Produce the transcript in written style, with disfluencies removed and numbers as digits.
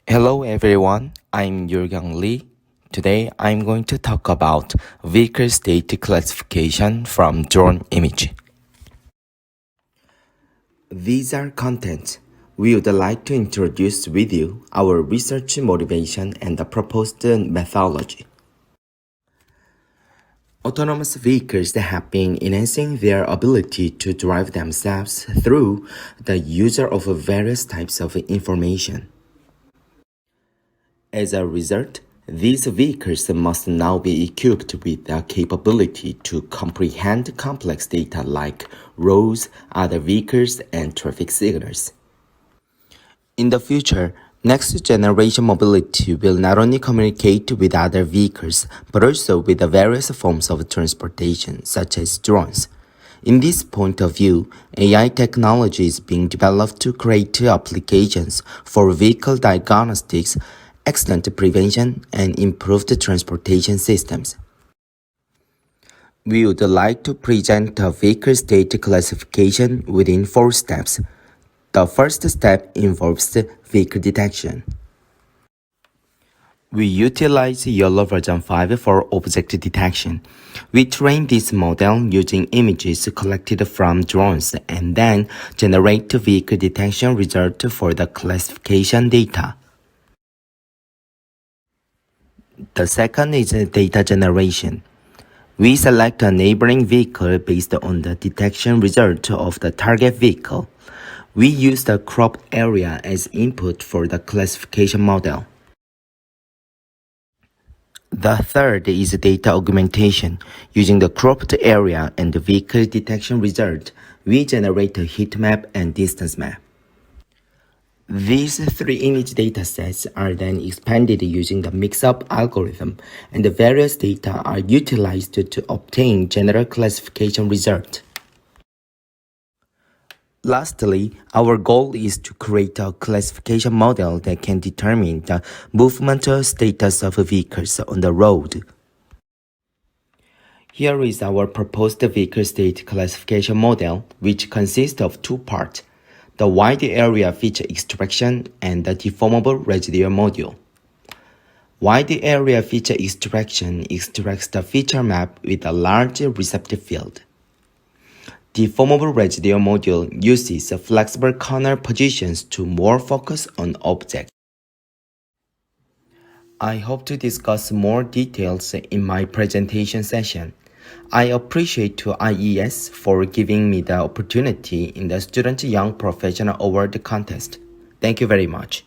Hello everyone, I'm Youlkyeong Lee. Today I'm going to talk about vehicle state classification from drone image. These are contents. We would like to introduce with you our research motivation and the proposed methodology. Autonomous vehicles have been enhancing their ability to drive themselves through the use of various types of information. As a result, these vehicles must now be equipped with the capability to comprehend complex data like roads, other vehicles, and traffic signals. In the future, next-generation mobility will not only communicate with other vehicles, but also with the various forms of transportation, such as drones. In this point of view, AI technology is being developed to create applications for vehicle diagnostics, excellent prevention, and improved transportation systems. We would like to present a vehicle state classification within 4 steps. The first step involves vehicle detection. We utilize YOLO version 5 for object detection. We train this model using images collected from drones and then generate vehicle detection result for the classification data. The second is data generation. We select a neighboring vehicle based on the detection result of the target vehicle. We use the cropped area as input for the classification model. The third is data augmentation. Using the cropped area and the vehicle detection result, we generate a heat map and distance map. These 3 image datasets are then expanded using the mixup algorithm, and the various data are utilized to obtain general classification result. Lastly, our goal is to create a classification model that can determine the movement status of vehicles on the road. Here is our proposed vehicle state classification model, which consists of 2 parts: the wide area feature extraction and the deformable residual module. Wide area feature extraction extracts the feature map with a large receptive field. Deformable residual module uses flexible corner positions to more focus on objects. I hope to discuss more details in my presentation session. I appreciate to IES for giving me the opportunity in the Student Young Professional Award contest. Thank you very much.